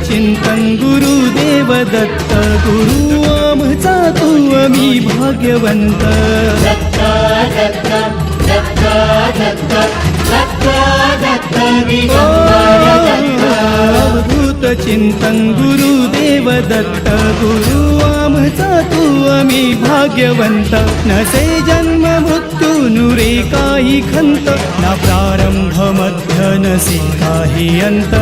चिंतन गुरुदेव दत्त गुरु आमचा तू आम्ही भाग्यवंत अवधूत चिंतन गुरुदेव दत्त गुरु आमचा तू आम्ही भाग्यवंत नसे जन्म मृत्यू नुरे काही खंत ना प्रारंभ मध्य नसे काही अंत